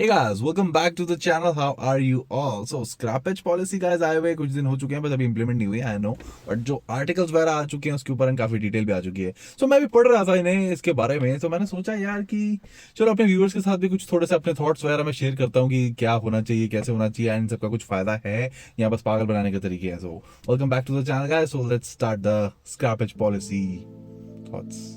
Hey guys, welcome back to the channel. How are you all? So scrappage policy guys आए हुए कुछ दिन हो चुके हैं बस अभी इम्प्लीमेंट नहीं हुई है, आई नो, बट जो आर्टिकल्स वगैरह आ चुके हैं उसके ऊपर काफी डिटेल भी आ चुकी है. सो मैं भी पढ़ रहा था इन्हें इसके बारे में, तो मैंने सोचा यार कि चलो अपने व्यूअर्स के साथ भी कुछ थोड़े से अपने थॉट्स वगैरह मैं शेयर करता हूँ कि क्या होना चाहिए, कैसे होना चाहिए, एंड सबका कुछ फायदा है या बस पागल बनाने के तरीके हैं. So welcome back to the channel guys. So let's start the scrappage policy thoughts.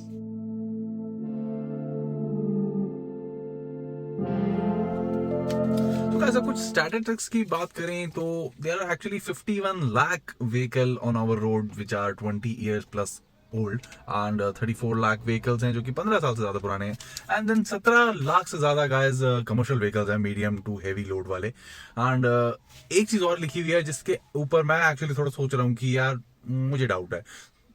ऐसा कुछ स्टैटिस्टिक्स की बात करें तो there are actually 51 lakh vehicle on our road which are 20 years plus old and 34 lakh vehicles हैं जो कि 15 साल से ज्यादा पुराने हैं. एंड देन 17 लाख से ज्यादा गाइस कमर्शियल व्हीकल्स हैं मीडियम टू हेवी लोड वाले. एंड एक चीज और लिखी हुई है जिसके ऊपर मैं एक्चुअली थोड़ा सोच रहा हूँ कि यार मुझे डाउट है.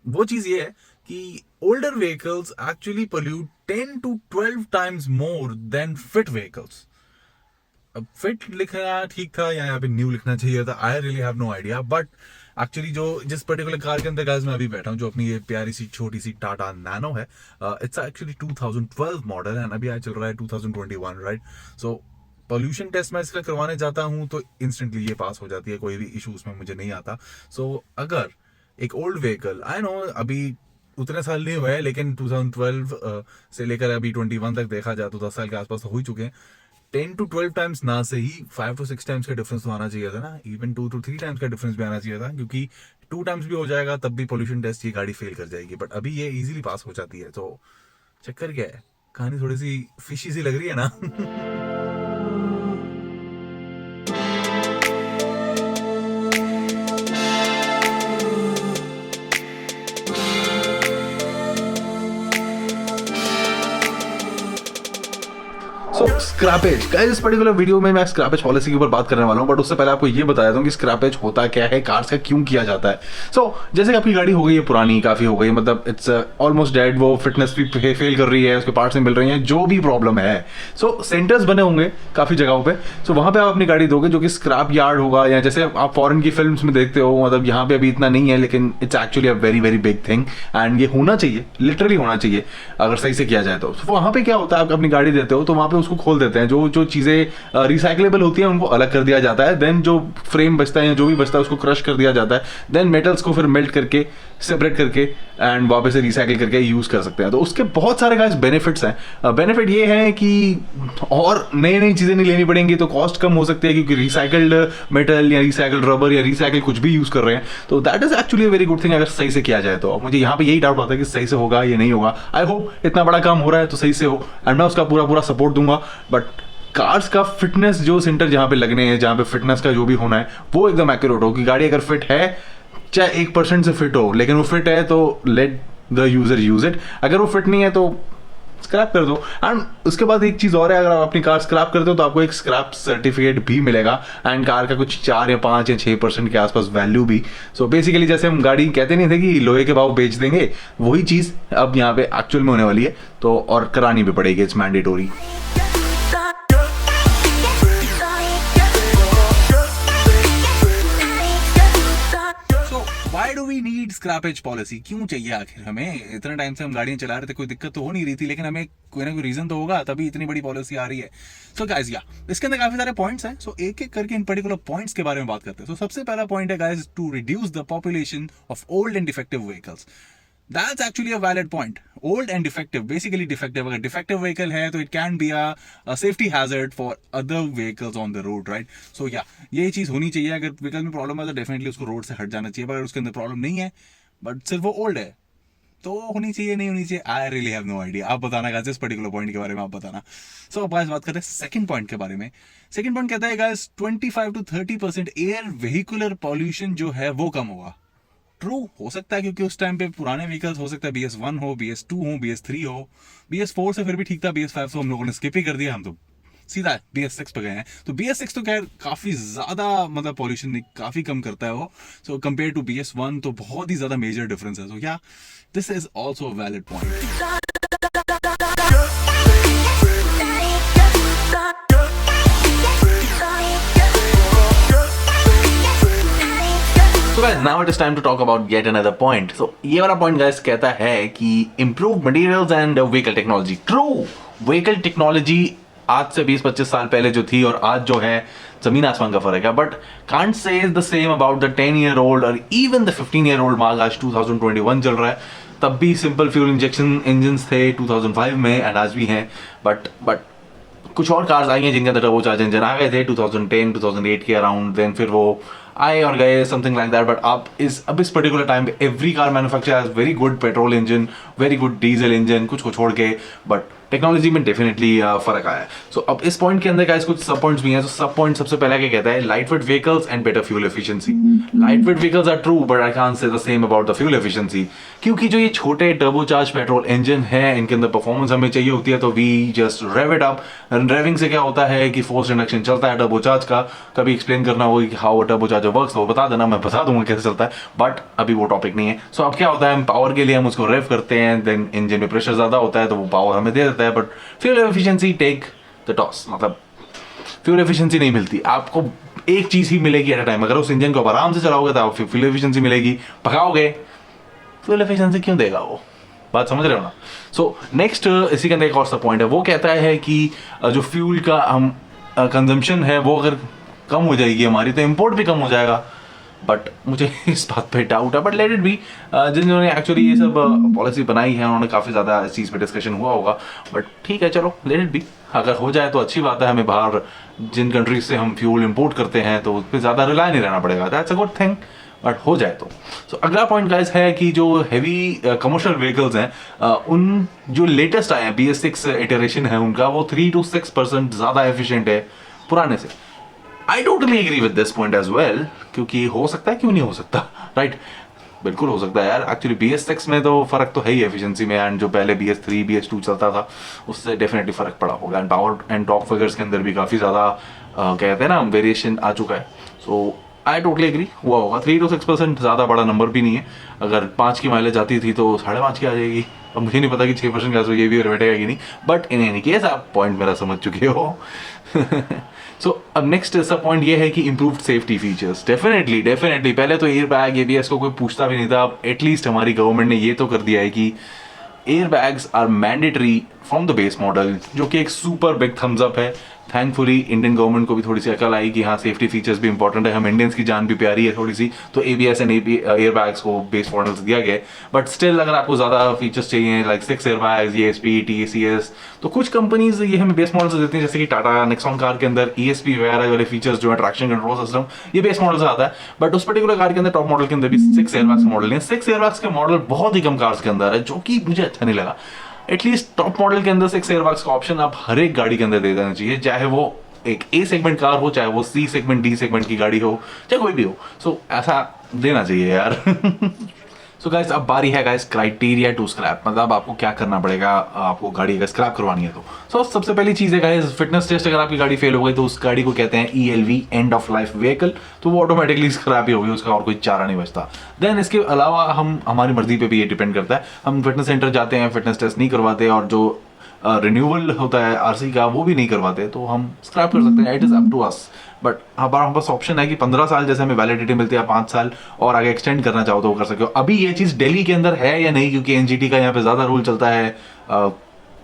वो चीज ये है कि older vehicles actually pollute 10 to 12 times more than fit vehicles. अब फिट लिखना ठीक था या यहाँ पे न्यू लिखना चाहिए था, I really have no idea. But actually जो जिस पर्टिकुलर कार के अंदर गाइस मैं अभी बैठा हूँ, जो अपनी ये प्यारी सी छोटी सी टाटा नैनो है, इट्स एक्चुअली 2012 मॉडल है, अभी आज चल रहा है 2021, राइट. सो पोल्यूशन टेस्ट मैं इसका करवाने जाता हूँ तो इंस्टेंटली ये पास हो जाती है, कोई भी इशू उसमें मुझे नहीं आता. सो अगर एक ओल्ड व्हीकल, आई नो अभी उतने साल नहीं हुए हैं, लेकिन 2012 से लेकर अभी 21 तक देखा जाए तो 10 साल के आसपास तो हो ही चुके हैं. 10 to 12 टाइम्स ना से ही 5 to 6 टाइम्स का डिफरेंस तो आना चाहिए था ना. इवन 2 to 3 टाइम्स का डिफरेंस भी आना चाहिए था, क्योंकि 2 टाइम्स भी हो जाएगा तब भी पोल्यूशन टेस्ट ये गाड़ी फेल कर जाएगी. बट अभी ये इजीली पास हो जाती है. तो चक्कर क्या है, कहानी थोड़ी सी फिशी सी लग रही है ना. सो स्क्रैपेज गाइस, इस पर्टिकुलर वीडियो में मैं स्क्रैपेज पॉलिसी के ऊपर बात करने वाला हूं, बट उससे पहले आपको ये बता देता हूं कि स्क्रैपेज होता क्या है, कार्स का क्यों किया जाता है. सो जैसे कि आपकी गाड़ी हो गई है पुरानी, काफी हो गई, मतलब इट्स ऑलमोस्ट डेड, वो फिटनेस भी फेल कर रही है, उसके पार्ट्स नहीं मिल रही हैं, जो भी प्रॉब्लम है. सो सेंटर्स बने होंगे काफी जगहों पे. सो वहां पे आप अपनी गाड़ी दोगे जो कि स्क्रैप यार्ड होगा, या जैसे आप फॉरेन की फिल्म्स में देखते हो, मतलब यहाँ पे अभी इतना नहीं है, लेकिन it's actually a very very big thing. And ये होना चाहिए, लिटरली होना चाहिए अगर सही से किया जाए तो. वहां पे क्या होता है, आप अपनी गाड़ी देते हो तो वहां पे उसको खोल देते हैं, जो चीजें रिसाइकलेबल होती हैं उनको अलग कर दिया जाता है. देन जो फ्रेम बचता है या जो भी बचता है उसको क्रश कर दिया जाता है. देन मेटल्स को फिर मेल्ट करके सेपरेट करके एंड वापस से रिसाइकिल करके यूज कर सकते हैं. तो उसके बहुत सारे गाइस बेनिफिट्स हैं. बेनिफिट ये है कि और नई नई चीजें नहीं लेनी पड़ेंगी, तो कॉस्ट कम हो सकती है, क्योंकि रिसाइकल्ड मेटल या रिसाइकल्ड रबर या रिसाइकिल कुछ भी यूज कर रहे हैं. तो that is actually a very good thing अगर सही से किया जाए तो. मुझे यहाँ पे यही डाउट आता है कि सही से होगा या नहीं होगा. आई होप इतना बड़ा काम हो रहा है तो सही से हो, एंड मैं उसका पूरा पूरा सपोर्ट दूंगा. बट कार्स का फिटनेस जो सेंटर जहां पे लगने हैं, जहां पे फिटनेस का जो भी होना है वो एकदम एक्यूरेट हो, कि गाड़ी अगर फिट है, चाहे 1% से फिट हो, लेकिन वो फिट है तो let the user use it. अगर वो फिट नहीं है तो स्क्रैप कर दो. एंड उसके बाद एक चीज और है, अगर आप अपनी कार स्क्रैप करते हो तो आपको एक स्क्रैप सर्टिफिकेट भी मिलेगा, एंड कार का कुछ 4 या 5 या 6% के आसपास वैल्यू भी. सो बेसिकली जैसे हम गाड़ी कहते नहीं थे कि लोहे के भाव बेच देंगे, वही चीज अब यहाँ पे एक्चुअल में होने वाली है. तो और करानी भी पड़ेगी, it's mandatory. Why do we need scrappage policy? क्यों चाहिए आखिर हमें? इतने टाइम से हम गाड़ियां चला रहे थे, कोई दिक्कत तो हो नहीं रही थी, लेकिन हमें कोई ना कोई रीजन तो होगा, तभी इतनी बड़ी पॉलिसी आ रही है. सो गाइस या इसके अंदर काफी सारे पॉइंट्स हैं. सो एक एक करके इन पर्टिकुलर पॉइंट्स के बारे में बात करते हैं. सो सबसे पहला पॉइंट है guys, to reduce the population of old and defective vehicles. That's actually a valid point. Old and defective, basically defective. अगर defective vehicle है तो it can be a safety hazard for other vehicles on the road, right? So yeah, ये चीज़ होनी चाहिए. अगर vehicle में problem है तो डेफिनेटली उसको रोड से हट जाना चाहिए. अगर उसके अंदर प्रॉब्लम नहीं है बट सिर्फ वो ओल्ड है तो होनी चाहिए, नहीं होनी चाहिए, I really have no idea. आप बताना गाइस, इस पर्टिकुलर पॉइंट के बारे में आप बताना. सो अब गाइस बात करते हैं सेकंड पॉइंट के बारे में. सेकंड पॉइंट कहता है guys 25 to 30% air vehicular pollution जो है वो कम होगा. ट्रू हो सकता है, क्योंकि उस टाइम पे पुराने व्हीकल्स हो सकता है BS1 हो, BS2 हो, BS3 हो. BS4 से फिर भी ठीक था, BS5 तो हम लोगों ने स्किप ही कर दिया, हम तो सीधा BS6 पे गए हैं. तो BS6 तो खैर काफी ज्यादा मतलब पॉल्यूशन काफी कम करता है वो. सो कंपेयर टू BS1 तो बहुत ही ज्यादा मेजर डिफरेंस है. सो या this is also a valid point. So guys, now it is time to talk about yet another point. So ये वाला point guys कहता है कि improved materials and vehicle technology. True, vehicle technology आज से 20-25 साल पहले जो थी और आज जो है जमीन आसमान का फर्क है. But can't say the same about the 10-year-old और इवन द 15-year-old मार्क. आज 2021 चल रहा है, तब भी सिंपल फ्यूल इंजेक्शन इंजन्स थे 2005 में एंड आज भी हैं. बट कुछ और कार्स आई हैं जिनके अंदर टर्बो चार्ज इंजन आ गए थे 2010-2008 के अराउंड. देन फिर वो आए और गए, समथिंग लाइक दैट. बट अब इस पर्टिकुलर टाइम पे every car manufacturer has very good petrol engine, very good diesel engine, कुछ को छोड़ के. बट टेक्नोलॉजी में डेफिनेटली फर्क आया है. सो अब इस पॉइंट के अंदर गाइस कुछ सब पॉइंट्स भी हैं. तो सब पॉइंट सबसे पहले क्या कहता है, light weight vehicles and better fuel efficiency. Light weight vehicles are true but I can't say the same about the fuel efficiency, क्योंकि जो ये छोटे टर्बोचार्ज पेट्रोल इंजन है इनके अंदर परफॉर्मेंस हमें चाहिए होती है. तो we just rev it up. Revving से क्या होता है कि फोर्स इंडक्शन चलता है टर्बोचार्ज का. कभी एक्सप्लेन करना होगा कि हाउ टर्बोचार्जर वर्क्स तो बता देना, मैं बता दूंगा कैसे चलता है. बट अभी वो टॉपिक नहीं है. सो अब क्या होता है, हम पावर के लिए हम उसको रेव करते हैं, देन इंजन में प्रेशर ज्यादा होता है तो वो पावर हमें दे देता है. But fuel efficiency take the toss. मतलब फ्यूल एफिशिएंसी नहीं मिलती आपको, एक चीज ही मिलेगी एट अ टाइम. अगर उस इंजन को आराम से चलाओगे तो आपको फ्यूल एफिशिएंसी मिलेगी. भगाओगे, फ्यूल एफिशिएंसी क्यों देगा वो, बात समझ रहे हो ना. सो नेक्स्ट इसी के अंदर एक और सा पॉइंट है. वो कहता है कि जो फ्यूल का हम कंजम्पशन है वो अगर कम हो जाएगी हमारी तो इंपोर्ट भी कम हो जाएगा. बट मुझे इस बात पे डाउट है. But let it be. जिन्होंने एक्चुअली ये सब पॉलिसी बनाई है उन्होंने काफ़ी ज़्यादा इस चीज़ पे डिस्कशन हुआ होगा. बट ठीक है, चलो लेट इट बी. अगर हो जाए तो अच्छी बात है. हमें बाहर जिन कंट्रीज से हम फ्यूल इंपोर्ट करते हैं तो उस पर ज़्यादा रिलाय नहीं रहना पड़ेगा. That's a good thing. But हो जाए तो. सो अगला पॉइंट गाइस है कि जो हैवी कमर्शियल व्हीकल्स हैं उन जो लेटेस्ट आए हैं BS6 इटरेशन है उनका, वो 3 to 6% ज़्यादा एफिशिएंट है पुराने से. I totally agree with this point as well, क्योंकि हो सकता है, क्यों नहीं हो सकता, राइट बिल्कुल हो सकता है यार. एक्चुअली BS6 में तो फर्क तो है ही एफिशिएंसी में. एंड जो पहले BS3 BS2 चलता था उससे डेफिनेटली फर्क पड़ा होगा. And power and torque figures के अंदर भी काफ़ी ज़्यादा कहते हैं ना वेरिएशन आ चुका है. सो आई टोटली एग्री, हुआ होगा. 3 to 6% ज़्यादा बड़ा नंबर भी नहीं है. अगर 5 की माइलेज आती थी तो 5.5 की आ जाएगी. अब मुझे नहीं पता कि 6% का ये भी बैठेगा कि नहीं. बट इन एनी केस आप पॉइंट मेरा समझ चुके हो. सो अब नेक्स्ट ऐसा पॉइंट ये है कि इम्प्रूव्ड सेफ्टी फीचर्स. डेफिनेटली पहले तो एयर बैग ABS को कोई पूछता भी नहीं था. अब एटलीस्ट हमारी गवर्नमेंट ने ये तो कर दिया है कि air bags are mandatory from the base model, जो कि एक सुपर बिग थम्स अप है. थैंकफुली इंडियन गवर्नमेंट को भी थोड़ी सी अकल आई कि हाँ सेफ्टी फीचर्स भी इंपॉर्टेंट है. हम इंडियंस की जान भी प्यारी है थोड़ी सी, तो ABS एंड एयर बैग्स को बेस मॉडल से दिया गया है. बट स्टिल अगर आपको ज़्यादा फीचर्स चाहिए like 6 air bags, ESP, TACS, तो कुछ कंपनीज ये हमें बेस मॉडल से देती हैं. जैसे कि टाटा नेक्सॉन कार के अंदर ESP वगैरह वाले फीचर्स जो है, ट्रैक्शन कंट्रोल सिस्टम, ये बेस मॉडल से आता है. बट उस पर्टिकुलर कार के अंदर टॉप मॉडल के अंदर भी 6 एयर बैग्स मॉडल है. 6 एयर बैग्स के मॉडल बहुत ही कम कार्स के अंदर है, जो कि मुझे अच्छा नहीं लगा. एटलीस्ट टॉप मॉडल के अंदर 6 एयर बैग्स का ऑप्शन आप हर एक गाड़ी के अंदर दे देना चाहिए, चाहे वो एक A सेगमेंट कार हो, चाहे वो C सेगमेंट D सेगमेंट की गाड़ी हो, चाहे कोई भी हो. सो ऐसा देना चाहिए यार. सो गाइस अब बारी है गाइस क्राइटेरिया टू स्क्रैप. मतलब आपको क्या करना पड़ेगा आपको गाड़ी अगर स्क्रैप करवानी है तो. सो सबसे पहली चीज़ है गाइस फिटनेस टेस्ट. अगर आपकी गाड़ी फेल हो गई तो उस गाड़ी को कहते हैं ELV, end of life vehicle. तो वो ऑटोमेटिकली स्क्रैप ही होगी, उसका और कोई चारा नहीं बचता. देन इसके अलावा हम हमारी मर्जी पे भी ये डिपेंड करता है. हम फिटनेस सेंटर जाते हैं, फिटनेस टेस्ट नहीं करवाते, और जो रिन्यूअल होता है RC का वो भी नहीं करवाते, तो हम स्क्रैप कर सकते हैं. It is up to us. But हमारे पास ऑप्शन है कि 15 साल जैसे हमें वैलिडिटी मिलती है, 5 साल और आगे एक्सटेंड करना चाहो तो वो कर सकते हो. अभी ये चीज़ दिल्ली के अंदर है या नहीं, क्योंकि NGT का यहाँ पे ज़्यादा रूल चलता है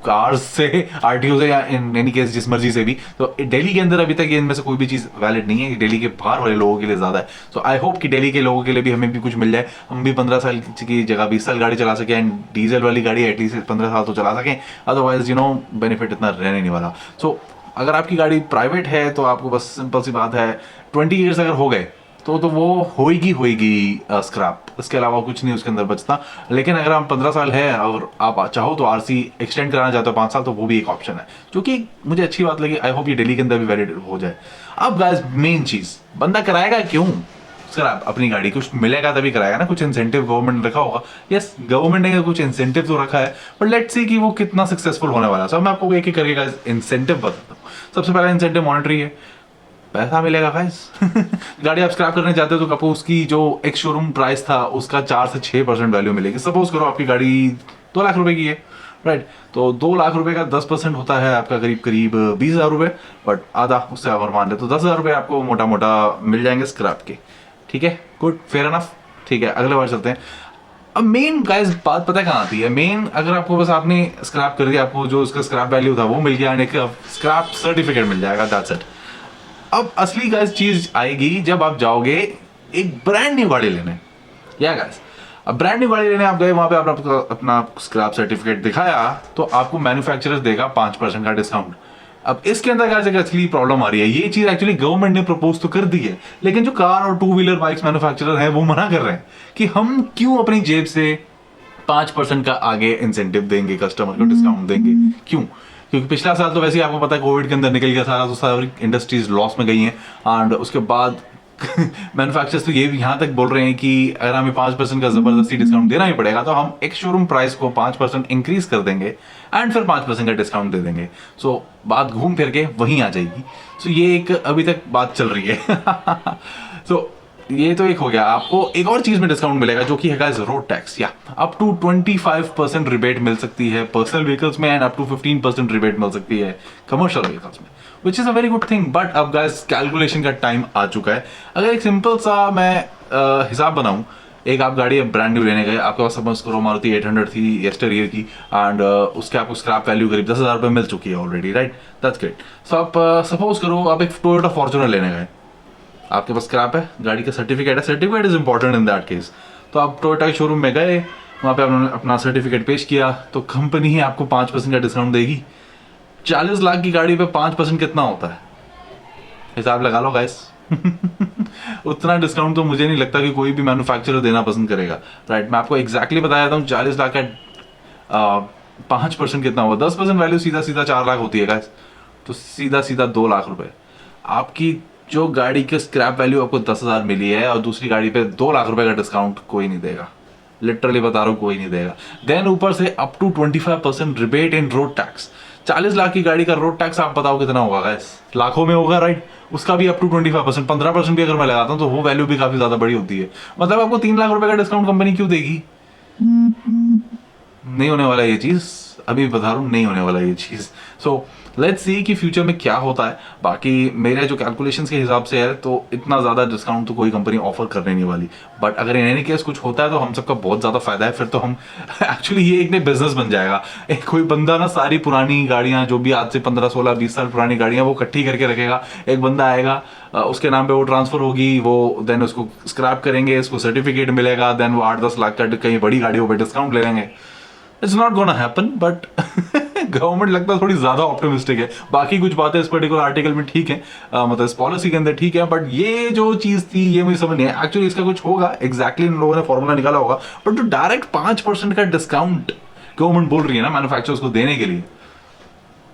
कार्स से, RTO से, या इन एनी केस जिस मर्जी से भी. तो दिल्ली के अंदर अभी तक ये इनमें से कोई भी चीज़ वैलिड नहीं है. दिल्ली के बाहर वाले लोगों के लिए ज़्यादा है. सो आई होप कि दिल्ली के लोगों के लिए भी हमें भी कुछ मिल जाए, हम भी 15 साल की जगह 20 साल गाड़ी चला सकें. एंड डीजल वाली गाड़ी एटलीस्ट 15 साल तो चला सकें. अदरवाइज बेनिफिट इतना रहने नहीं वाला. सो अगर आपकी गाड़ी प्राइवेट है तो आपको बस सिंपल सी बात है 20 ईयर्स अगर हो गए तो वो होएगी स्क्रैप. इसके अलावा कुछ नहीं उसके अंदर बचता. लेकिन अगर आप 15 साल है और आप चाहो तो RC एक्सटेंड कराना चाहते हो 5 साल, तो वो भी एक ऑप्शन है, जो कि मुझे अच्छी बात लगी. आई होप ये दिल्ली के अंदर भी वैलिड हो जाए. अब गाइस मेन चीज़, बंदा कराएगा क्यों स्क्रैप अपनी गाड़ी? कुछ मिलेगा तभी कराएगा ना, कुछ इंसेंटिव गवर्नमेंट ने रखा होगा. यस गवर्नमेंट ने कुछ इंसेंटिव तो रखा है, बट लेट्स सी कि वो कितना सक्सेसफुल होने वाला है. सो मैं आपको एक एक करके इंसेंटिव बताता हूँ. सबसे पहला इंसेंटिव मॉनेटरी है, पैसा मिलेगा गाइस. गाड़ी आप स्क्रैप करने जाते हो तो आपको उसकी जो एक शोरूम प्राइस था उसका 4 से 6% वैल्यू मिलेगी. सपोज करो आपकी गाड़ी 2 लाख रुपए की है, राइट. तो 2 लाख रुपए का 10% होता है आपका करीब 20,000 रुपये. बट आधा उससे अगर मान ले तो 10,000 रुपये आपको मोटा मोटा मिल जाएंगे स्क्रैप के. ठीक है, गुड, फेयर एनफ. ठीक है, अगले बार चलते हैं. अब मेन गाइस बात पता है कहाँ आती है, मेन अगर आपको बस आपने स्क्रैप कर दिया, आपको जो उसका स्क्रैप वैल्यू था वो मिल गया, एक स्क्रैप सर्टिफिकेट मिल जाएगा, दैट्स इट। अब असली गाइस चीज आएगी जब आप जाओगे एक ब्रांड न्यू गाड़ी लेने, या गाइस अब ब्रांड न्यू गाड़ी लेने आप गए, वहां पे आपने अपना स्क्रैप सर्टिफिकेट दिखाया तो आपको मैन्युफैक्चरर देगा 5% का डिस्काउंट। अब इसके अंदर क्या जगह असली प्रॉब्लम आ रही है, ये चीज एक्चुअली गवर्नमेंट ने प्रपोज तो कर दी है, लेकिन जो कार और टू व्हीलर बाइक्स मैन्युफैक्चरर हैं वो मना कर रहे हैं कि हम क्यों अपनी जेब से 5% का आगे इंसेंटिव देंगे, कस्टमर को डिस्काउंट देंगे, क्यों? क्योंकि पिछला साल तो वैसे ही आपको पता है कोविड के अंदर निकल गया सारा, तो सारी इंडस्ट्रीज लॉस में गई हैं। एंड उसके बाद मैन्युफैक्चरर्स तो ये भी यहाँ तक बोल रहे हैं कि अगर हमें 5% का जबरदस्ती डिस्काउंट देना ही पड़ेगा तो हम एक शोरूम प्राइस को 5% इंक्रीज कर देंगे एंड फिर 5% का डिस्काउंट दे देंगे। सो बात घूम फिर के वहीं आ जाएगी। सो ये एक अभी तक बात चल रही है। सो ये तो एक हो गया। आपको एक और चीज में डिस्काउंट मिलेगा जो कि है गाइस रोड टैक्स, या अप टू 25% रिबेट मिल सकती है पर्सनल व्हीकल्स में एंड अप टू 15% रिबेट मिल सकती है कमर्शियल व्हीकल्स में, which is a very good thing. But अब गाइस कैलकुलेशन का टाइम आ चुका है। अगर एक सिंपल सा मैं हिसाब बनाऊं, एक आप गाड़ी ब्रांड न्यू लेने गए, आपके पास सपोज करो मारुति 800 थी येस्टर ईयर की एंड उसके आपको स्क्रैप वैल्यू करीब 10,000 रुपये मिल चुकी है already, right? That's great. So आप सपोज करो आप एक टोयोटा फॉर्च्यूनर लेने गए, आपके पास स्क्रैप है, गाड़ी का सर्टिफिकेट है, certificate is important in that case. तो आप टोयोटा के शोरूम में गए, वहाँ पे आपने अपना सर्टिफिकेट पेश किया तो कंपनी ही आपको 5% का डिस्काउंट देगी। 40 लाख की गाड़ी पे 5% कितना होता है, हिसाब लगा लो गाइस। उतना डिस्काउंट तो मुझे नहीं लगता कि कोई भी मैन्युफैक्चरर देना पसंद करेगा, राइट? मैं आपको एग्जैक्टली बता देता हूँ 40 लाख का 5% कितना हुआ, 10% वैल्यू सीधा सीधा 4 लाख होती है गाइस, तो सीधा सीधा 2 लाख रुपए। आपकी जो गाड़ी की स्क्रैप वैल्यू आपको 10,000 मिली है और दूसरी गाड़ी पे 2 लाख रुपए का डिस्काउंट कोई नहीं देगा, लिटरली बता रहा हूँ कोई नहीं देगा। देन ऊपर से up to 25% rebate in road tax. 40 lakh की गाड़ी का रोड टैक्स आप बताओ कितना होगा गाइस? लाखों में होगा, राइट? उसका भी अप टू 25%, 15% भी अगर मैं लगाता हूँ तो वो वैल्यू भी काफी ज्यादा बड़ी होती है। मतलब आपको 3 लाख रुपए का डिस्काउंट कंपनी क्यों देगी? नहीं होने वाला ये चीज, अभी बता रहा हूँ नहीं होने वाला ये चीज। सो लेट्स सी कि फ्यूचर में क्या होता है। बाकी मेरे जो कैलकुलेशंस के हिसाब से है तो इतना ज़्यादा डिस्काउंट तो कोई कंपनी ऑफर करने नहीं वाली। बट अगर इन एनी केस कुछ होता है तो हम सबका बहुत ज़्यादा फायदा है, फिर तो हम एक्चुअली ये एक नए बिजनेस बन जाएगा। एक कोई बंदा ना सारी पुरानी गाड़ियाँ जो भी आज से 15, 16, 20 साल पुरानी गाड़ियाँ वो इकट्ठी करके रखेगा। एक बंदा आएगा, उसके नाम पे वो ट्रांसफर होगी, वो देन उसको स्क्रैप करेंगे, उसको सर्टिफिकेट मिलेगा, देन वो 8-10 लाख का कहीं बड़ी गाड़ियों पर डिस्काउंट ले लेंगे। It's not gonna happen, but government लगता है थोड़ी ज्यादा ऑप्टिमिस्टिक है। बाकी कुछ बातें इस पर्टिकुलर आर्टिकल में ठीक है, मतलब इस पॉलिसी के अंदर ठीक है, बट ये जो चीज थी ये मुझे समझ नहीं है। एक्चुअली इसका कुछ होगा, एग्जैक्टली इन लोगों ने फॉर्मूला निकाला होगा, बट जो डायरेक्ट 5% का डिस्काउंट गवर्नमेंट बोल रही है ना मैन्युफैक्चरर्स को देने के लिए,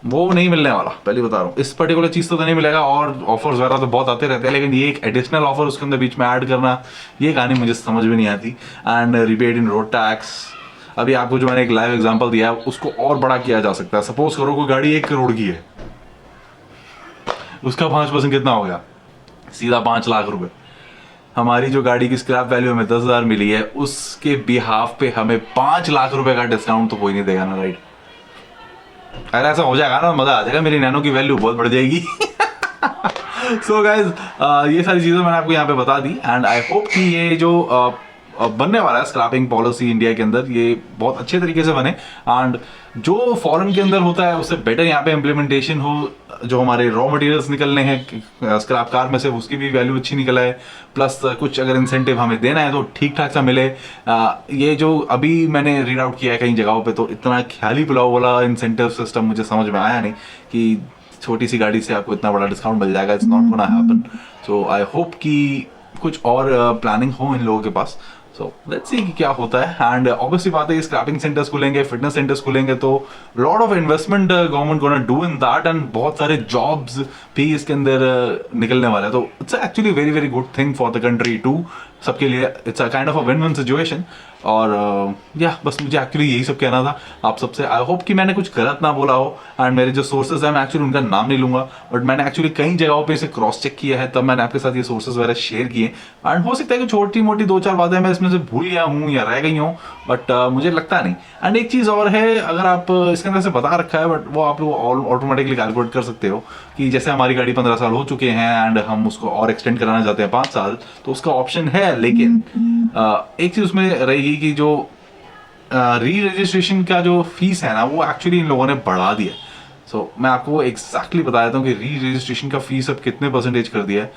वो नहीं मिलने वाला, पहले बता रहा हूँ। इस पर्टिकुलर चीज तो नहीं मिलेगा, और ऑफर्स वगैरह तो बहुत आते रहते हैं, लेकिन ये एक एडिशनल ऑफर उसके अंदर बीच में ऐड करना, ये कहानी मुझे समझ में नहीं आती। And rebate in road tax, अभी आपको जो मैंने एक लाइव एग्जांपल दिया है उसको और बड़ा किया जा सकता है। सपोज करो कोई गाड़ी 1 करोड़ की है, उसका 5% कितना हो गया? सीधा 5 लाख रुपए। हमारी जो गाड़ी की स्क्रैप वैल्यू हमें 10,000 मिली है, उसके बिहाफ पे हमें 5 लाख रुपए का डिस्काउंट तो कोई नहीं देगा ना, राइट? अगर ऐसा हो जाएगा ना मजा आ जाएगा, मेरी नैनो की वैल्यू बहुत बढ़ जाएगी। सो गाइज ये सारी चीजें मैंने आपको यहाँ पे बता दी, एंड आई होप कि ये जो बनने वाला है स्क्रैपिंग पॉलिसी इंडिया के अंदर, ये बहुत अच्छे तरीके से बने, एंड जो फॉरेन के अंदर होता है उससे बेटर यहाँ पे इम्प्लीमेंटेशन हो। जो हमारे रॉ मटेरियल्स निकलने हैं स्क्रैप कार में से, उसकी भी वैल्यू अच्छी निकल आए, प्लस कुछ अगर इंसेंटिव हमें देना है तो ठीक ठाक सा मिले। ये जो अभी मैंने रीड आउट किया है कई जगहों पे, तो इतना ख्याली पुलाव वाला इंसेंटिव सिस्टम मुझे समझ में आया नहीं कि छोटी सी गाड़ी से आपको इतना बड़ा डिस्काउंट मिल जाएगा। It's not gonna happen. So I hope कि कुछ और प्लानिंग हो इन लोगों के पास। सो लेट्स सी कि क्या होता है। एंड ऑब्वियसली बात है, स्क्रैपिंग सेंटर्स खुलेंगे, फिटनेस सेंटर्स खुलेंगे, तो lot of investment government gonna do in that, and बहुत सारे जॉब्स भी इसके अंदर निकलने वाले हैं। तो it's actually very very good thing for the country too, सबके लिए it's a kind of a win win situation. और या बस मुझे एक्चुअली यही सब कहना था आप सबसे। आई होप कि मैंने कुछ गलत ना बोला हो, एंड मेरे जो सोर्सेज हैं मैं एक्चुअली उनका नाम नहीं लूंगा, बट मैंने एक्चुअली कई जगहों पे इसे क्रॉस चेक किया है, तब मैंने आपके साथ ये सोर्सेज वगैरह शेयर किए। एंड हो सकता है कि छोटी मोटी 2-4 बातें मैं इसमें से भूल गया हूँ या रह गई हूँ, बट मुझे लगता नहीं। एंड एक चीज़ और है, अगर आप इसके अंदर से बता रखा है, बट वो आप लोग ऑटोमेटिकली कैलकुलेट कर सकते हो कि जैसे हमारी गाड़ी 15 साल हो चुके हैं एंड हम उसको और एक्सटेंड कराना चाहते हैं 5 साल, तो उसका ऑप्शन है। लेकिन एक चीज़ उसमें रहेगी यही कि जो री रजिस्ट्रेशन का जो फीस है ना वो एक्चुअली इन लोगों ने बढ़ा दिया है। सो मैं आपको एग्जैक्टली बता देता हूँ कि री रजिस्ट्रेशन का फीस अब कितने परसेंटेज कर दिया है।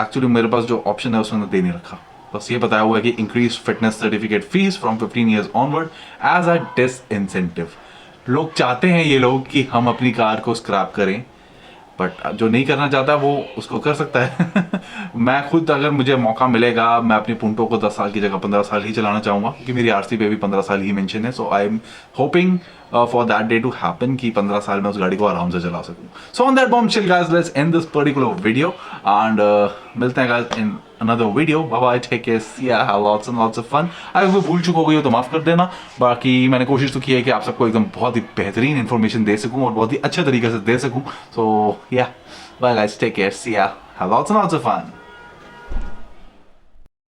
एक्चुअली मेरे पास जो ऑप्शन है उसमें दे नहीं रखा, बस ये बताया हुआ है कि increase fitness certificate fees from 15 years onward as a disincentive. लोग चाहते हैं ये लोग कि हम अपनी कार को स्क्रैप करें, बट जो नहीं करना चाहता वो उसको कर सकता है। मैं खुद अगर मुझे मौका मिलेगा मैं अपनी पुंटो को 10 साल की जगह 15 साल ही चलाना चाहूँगा, क्योंकि मेरी आरसी पे भी 15 साल ही मेंशन है। So I am hoping for that day to happen कि 15 साल में उस गाड़ी को आराम से चला सकूँ। So on that bombshell guys, let's end this particular video and मिलते हैं guys in another video. Bye bye, take care, see ya, have lots and lots of fun. अगर कोई भूल चुका हो गई हो तो माफ कर देना, बाकी मैंने कोशिश तो की है कि आप सबको एकदम बहुत ही बेहतरीन इन्फॉर्मेशन दे सकूं और बहुत ही अच्छे तरीके से दे सकूं. So yeah, bye guys, take care, see ya, have lots and lots of fun.